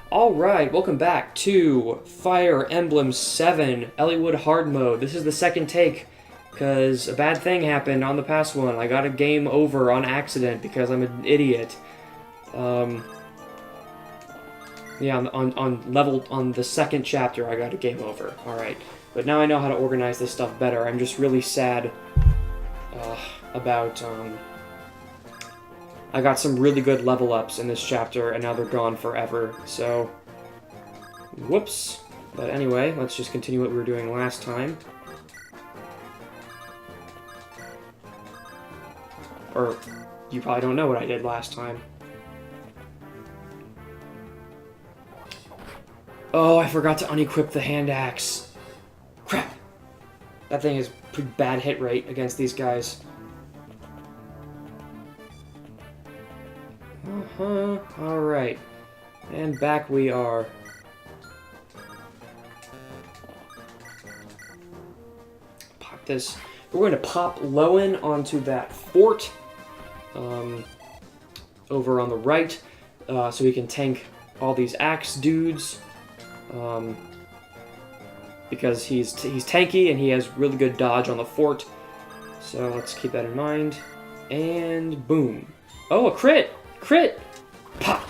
Alright, welcome back to Fire Emblem 7 Elliewood Hard Mode. This is the second take, because a bad thing happened on the past one. I got a game over on accident because I'm an idiot. Yeah, on the second chapter I got a game over. Alright, but now I know how to organize this stuff better. I'm just really sad about, I got some really good level ups in this chapter, and now they're gone forever, so... Whoops. But anyway, let's just continue what we were doing last time. Or, you probably don't know what I did last time. Oh, I forgot to unequip the hand axe. Crap! That thing has pretty bad hit rate against these guys. Alright. And back we are. Pop this. We're going to pop Lowen onto that fort over on the right so we can tank all these axe dudes because he's tanky and he has really good dodge on the fort. So let's keep that in mind. And boom. Oh, a crit! Crit! Pop!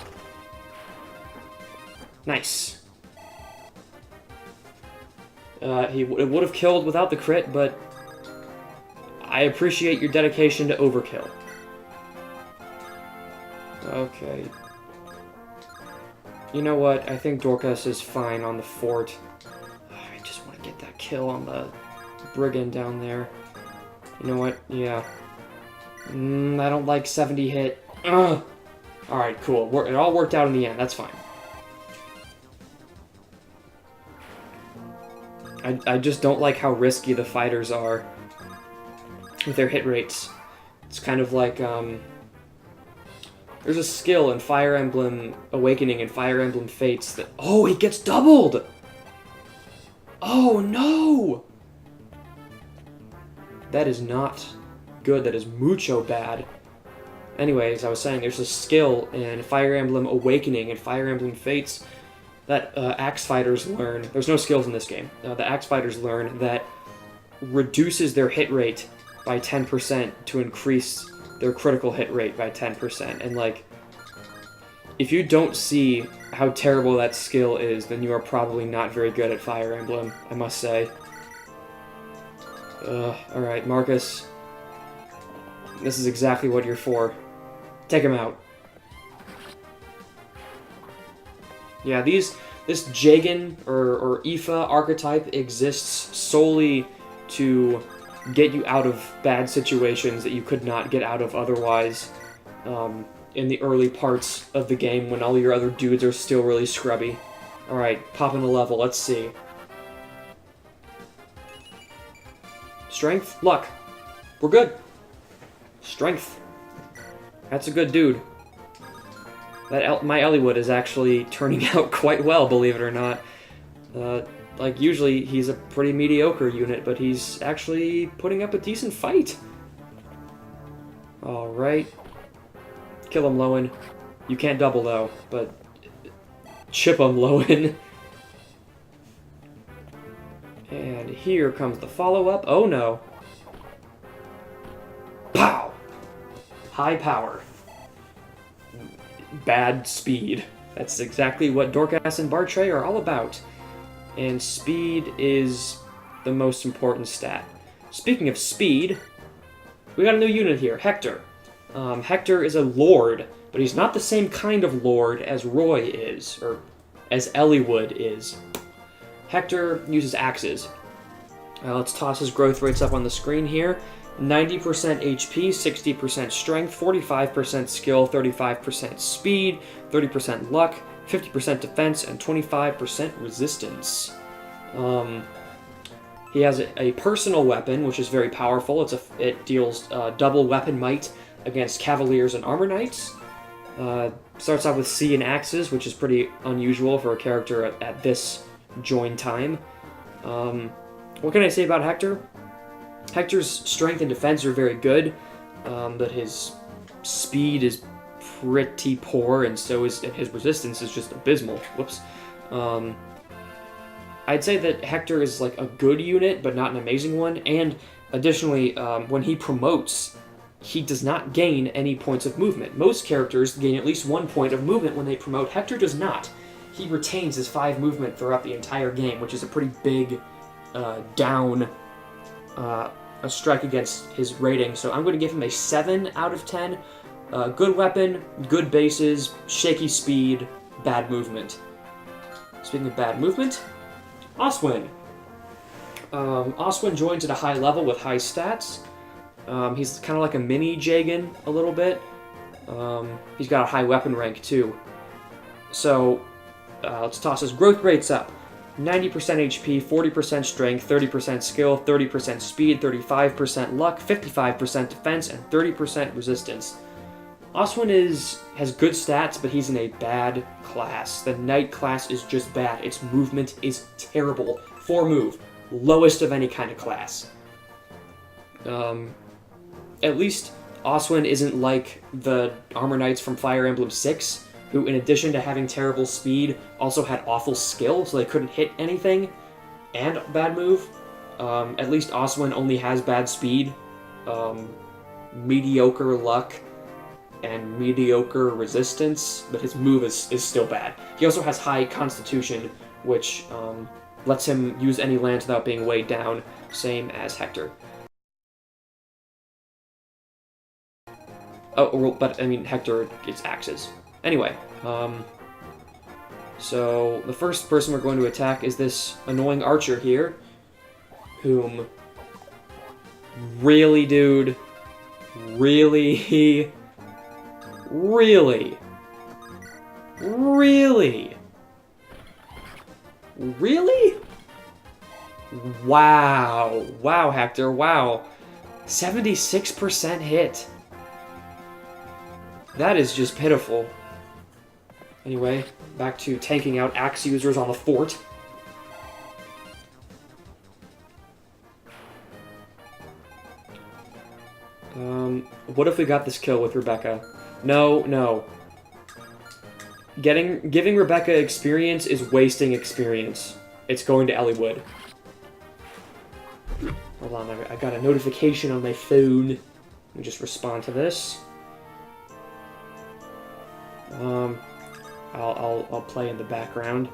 Nice. It would have killed without the crit, but I appreciate your dedication to overkill. Okay. You know what? I think Dorcas is fine on the fort. I just want to get that kill on the brigand down there. You know what? Yeah. I don't like 70 hit. Ugh! Alright, cool. It all worked out in the end. That's fine. I just don't like how risky the fighters are with their hit rates. It's kind of like, there's a skill in Fire Emblem Awakening and Fire Emblem Fates that... Oh, he gets doubled! Oh, no! That is not good. That is mucho bad. Anyways, I was saying there's a skill in Fire Emblem Awakening and Fire Emblem Fates that axe fighters learn. There's no skills in this game. The axe fighters learn that reduces their hit rate by 10% to increase their critical hit rate by 10%. And, like, if you don't see how terrible that skill is, then you are probably not very good at Fire Emblem, I must say. Alright, Marcus. This is exactly what you're for. Take him out. Yeah, this Jagan or Aoife archetype exists solely to get you out of bad situations that you could not get out of otherwise in the early parts of the game when all your other dudes are still really scrubby. Alright, popping a level, let's see. Strength? Luck. We're good. Strength. That's a good dude. My Elliewood is actually turning out quite well, believe it or not. Like, usually he's a pretty mediocre unit, but he's actually putting up a decent fight. Alright. Kill him, Lowen. You can't double, though, but chip him, Lowen. And here comes the follow-up. Oh, no. Pow! High power. Bad speed. That's exactly what Dorcas and Bartray are all about. And speed is the most important stat. Speaking of speed, we got a new unit here, Hector. Hector is a lord, but he's not the same kind of lord as Roy is, or as Elliewood is. Hector uses axes. Let's toss his growth rates up on the screen here. 90% HP, 60% strength, 45% skill, 35% speed, 30% luck, 50% defense, and 25% resistance. He has a personal weapon, which is very powerful. It deals double weapon might against cavaliers and armor knights. Starts off with C and axes, which is pretty unusual for a character at this join time. What can I say about Hector? Hector's strength and defense are very good, but his speed is pretty poor, and so is his resistance is just abysmal. Whoops. I'd say that Hector is like a good unit, but not an amazing one. And additionally, when he promotes, he does not gain any points of movement. Most characters gain at least 1 point of movement when they promote. Hector does not. He retains his 5 movement throughout the entire game, which is a pretty big down a strike against his rating. So I'm going to give him a 7 out of 10. Good weapon, good bases, shaky speed, bad movement. Speaking of bad movement, Oswin. Oswin joins at a high level with high stats. He's kind of like a mini Jagan a little bit. He's got a high weapon rank too. So let's toss his growth rates up. 90% HP, 40% strength, 30% skill, 30% speed, 35% luck, 55% defense, and 30% resistance. Oswin has good stats, but he's in a bad class. The Knight class is just bad. Its movement is terrible. 4 move. Lowest of any kind of class. At least Oswin isn't like the Armor Knights from Fire Emblem 6, who, in addition to having terrible speed, also had awful skill, so they couldn't hit anything, and bad move. At least Oswin only has bad speed, mediocre luck, and mediocre resistance, but his move is still bad. He also has high constitution, which lets him use any lands without being weighed down, same as Hector. Oh, but I mean, Hector gets axes. Anyway, so the first person we're going to attack is this annoying archer here, whom, really, dude, really, wow, Hector, wow, 76% hit. That is just pitiful. Anyway, back to tanking out axe users on the fort. What if we got this kill with Rebecca? No. Giving Rebecca experience is wasting experience. It's going to Elliewood. Hold on, I got a notification on my phone. Let me just respond to this. I'll play in the background.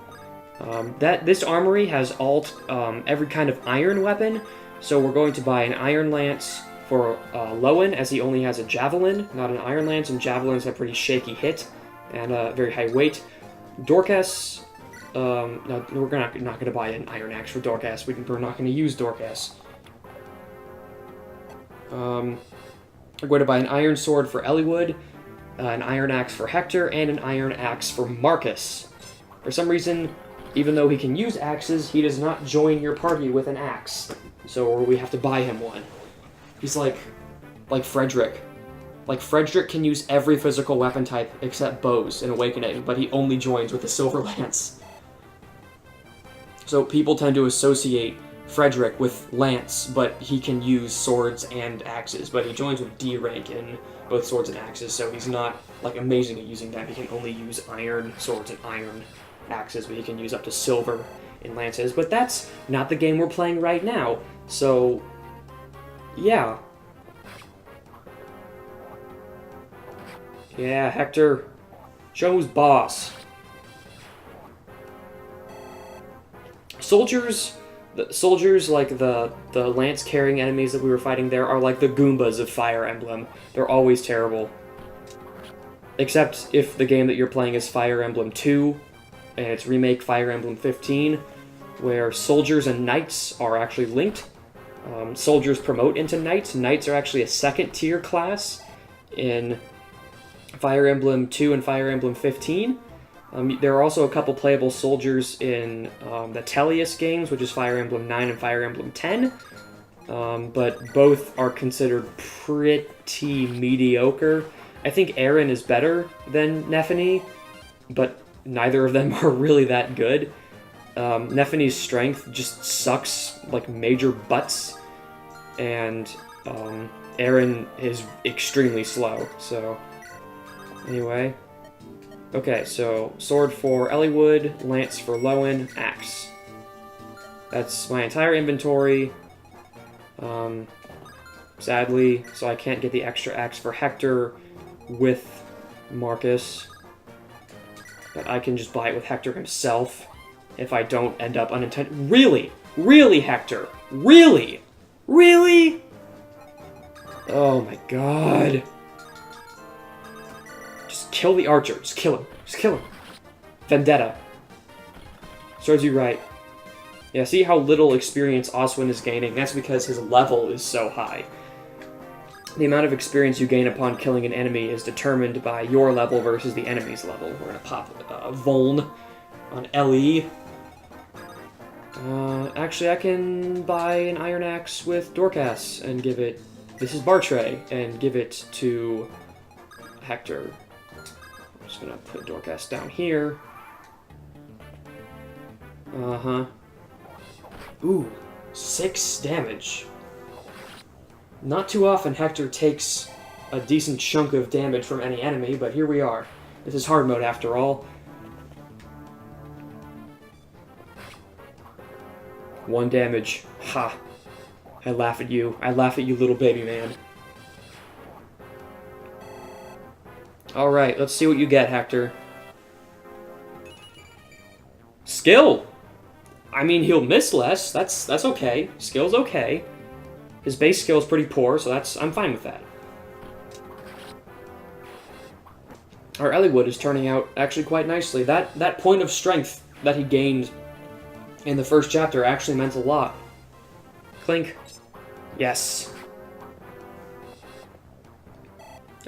This armory has every kind of iron weapon, so we're going to buy an iron lance for Lowen, as he only has a javelin, not an iron lance, and javelins have pretty shaky hit and very high weight. Dorcas, no, we're not going to buy an iron axe for Dorcas. We're not going to use Dorcas. We're going to buy an iron sword for Elliewood, an iron axe for Hector, and an iron axe for Marcus. For some reason, even though he can use axes, he does not join your party with an axe. So we have to buy him one. He's like Frederick. Like, Frederick can use every physical weapon type except bows in Awakening, but he only joins with a silver lance. So people tend to associate Frederick with lance, but he can use swords and axes, but he joins with D rank in both swords and axes, so he's not, like, amazing at using that. He can only use iron swords and iron axes, but he can use up to silver in lances. But that's not the game we're playing right now, so yeah. Yeah, Hector, show who's boss. Soldiers, like the lance-carrying enemies that we were fighting there, are like the Goombas of Fire Emblem. They're always terrible. Except if the game that you're playing is Fire Emblem 2, and it's remake Fire Emblem 15, where soldiers and knights are actually linked. Soldiers promote into knights. Knights are actually a second-tier class in Fire Emblem 2 and Fire Emblem 15. There are also a couple playable soldiers in the Tellius games, which is Fire Emblem 9 and Fire Emblem 10. But both are considered pretty mediocre. I think Aaron is better than Nephany, but neither of them are really that good. Nephany's strength just sucks like major butts, and Aaron is extremely slow, so Anyway. Okay, so sword for Eliwood, lance for Lowen, axe. That's my entire inventory. Sadly, so I can't get the extra axe for Hector with Marcus. But I can just buy it with Hector himself if I don't end up unintentionally. Really? Really, Hector? Really? Really? Oh my god. Just kill the archer. Just kill him. Just kill him. Vendetta. Serves you right. Yeah, see how little experience Oswin is gaining? That's because his level is so high. The amount of experience you gain upon killing an enemy is determined by your level versus the enemy's level. We're gonna pop Voln on LE. Actually, I can buy an Iron Axe with Dorcas and give it... This is Bartray, and give it to Hector. I'm just gonna put Dorcas down here. Uh-huh. Ooh, 6 damage. Not too often Hector takes a decent chunk of damage from any enemy, but here we are. This is hard mode after all. 1 damage. Ha. I laugh at you. I laugh at you, little baby man. Alright, let's see what you get, Hector. Skill! I mean, he'll miss less. That's okay. Skill's okay. His base skill is pretty poor, so I'm fine with that. Our Eliwood is turning out actually quite nicely. That point of strength that he gained in the first chapter actually meant a lot. Clink. Yes.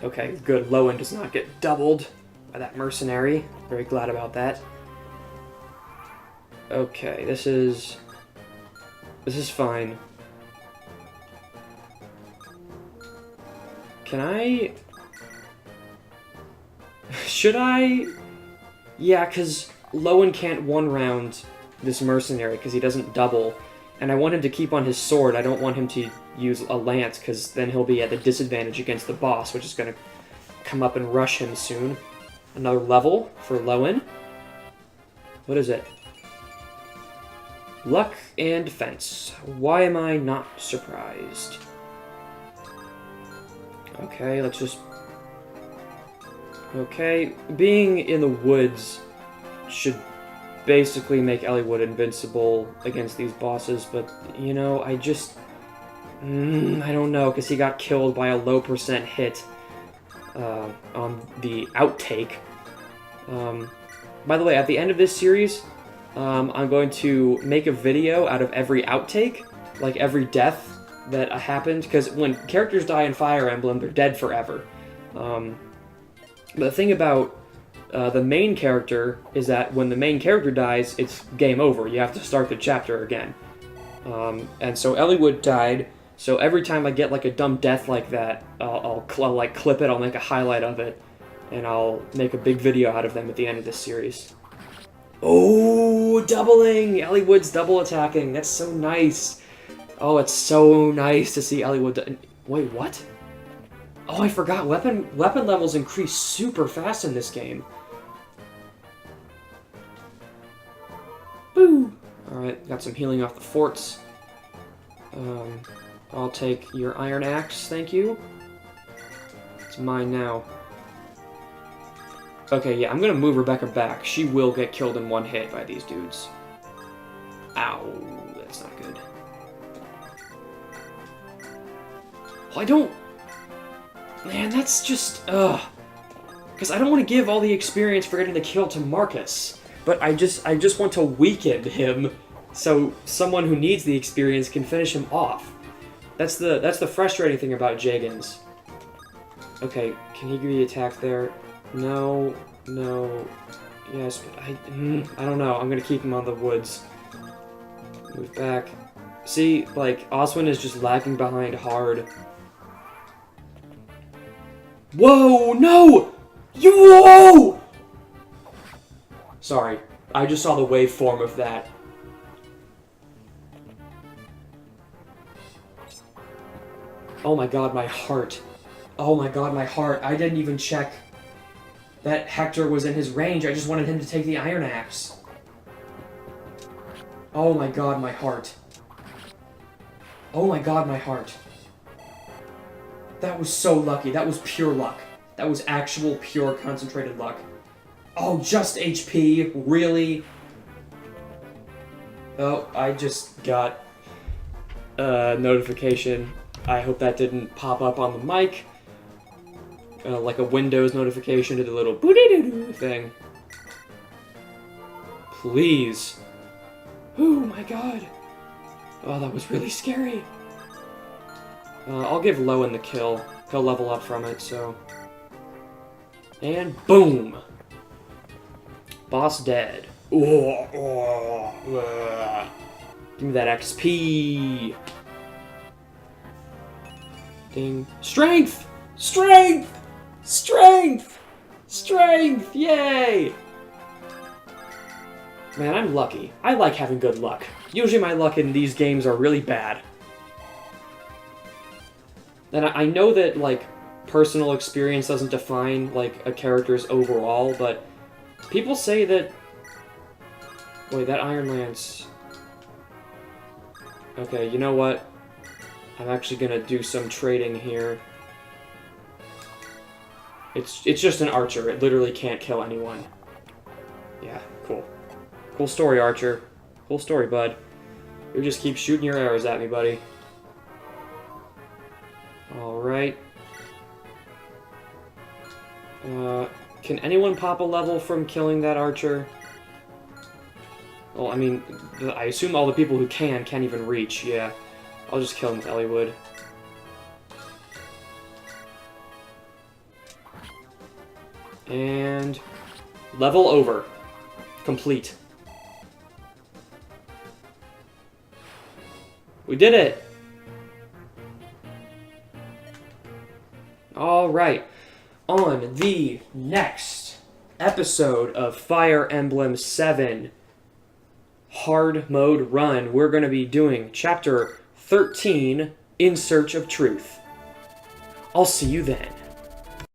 Okay, good. Lowen does not get doubled by that mercenary. Very glad about that. Okay, this is fine. Can I... Should I... Yeah, because Lowen can't one-round this mercenary because he doesn't double. And I want him to keep on his sword. I don't want him to use a lance because then he'll be at the disadvantage against the boss, which is going to come up and rush him soon. Another level for Lowen. What is it? Luck and defense. Why am I not surprised? Okay, let's just... Okay, being in the woods should basically make Eliwood invincible against these bosses, but, you know, I just... I don't know, because he got killed by a low % hit on the outtake. By the way, at the end of this series, I'm going to make a video out of every outtake, like every death that happened, because when characters die in Fire Emblem, they're dead forever. But the thing about the main character is that when the main character dies, it's game over. You have to start the chapter again. And so Eliwood died, so every time I get like a dumb death like that, I'll like clip it, I'll make a highlight of it, and I'll make a big video out of them at the end of this series. Oh, doubling! Eliwood's double attacking. That's so nice. Oh, it's so nice to see Eliwood. Wait, what? Oh, I forgot. Weapon levels increase super fast in this game. Boo! Alright, got some healing off the forts. I'll take your Iron Axe, thank you. It's mine now. Okay, yeah, I'm gonna move Rebecca back. She will get killed in 1 hit by these dudes. Ow, that's not good. Well, I don't... Man, that's just... Ugh. Because I don't want to give all the experience for getting the kill to Marcus. But I just want to weaken him so someone who needs the experience can finish him off. That's the frustrating thing about Jagans. Okay, can he give the attack there? No, no, yes, but I don't know. I'm gonna keep him on the woods. Move back. See, like, Oswin is just lagging behind hard. Whoa, no! Whoa! Sorry, I just saw the waveform of that. Oh my god, my heart. Oh my god, my heart. I didn't even check. that Hector was in his range. I just wanted him to take the Iron Axe. Oh my god, my heart. Oh my god, my heart. That was so lucky. That was pure luck. That was actual, pure, concentrated luck. Oh, just HP? Really? Oh, I just got a notification. I hope that didn't pop up on the mic. Like a Windows notification to the little boo-doo-doo-doo thing. Please. Oh my god. Oh, that was really scary. I'll give Lowen the kill. He'll level up from it, so... And boom! Boss dead. Give me that XP! Ding. Strength! Strength! Strength! Strength! Yay! Man, I'm lucky. I like having good luck. Usually my luck in these games are really bad. And I know that, like, personal experience doesn't define, like, a character's overall, but people say that... Wait, that Iron Lance... Okay, you know what? I'm actually gonna do some trading here. It's just an archer. It literally can't kill anyone. Yeah, cool. Cool story, Archer. Cool story, bud. You just keep shooting your arrows at me, buddy. Alright. Can anyone pop a level from killing that archer? Well, I mean, I assume all the people who can't even reach, yeah. I'll just kill him with Elliewood. And... level over. Complete. We did it! Alright. On the next episode of Fire Emblem 7 Hard Mode Run, we're going to be doing Chapter 13, In Search of Truth. I'll see you then.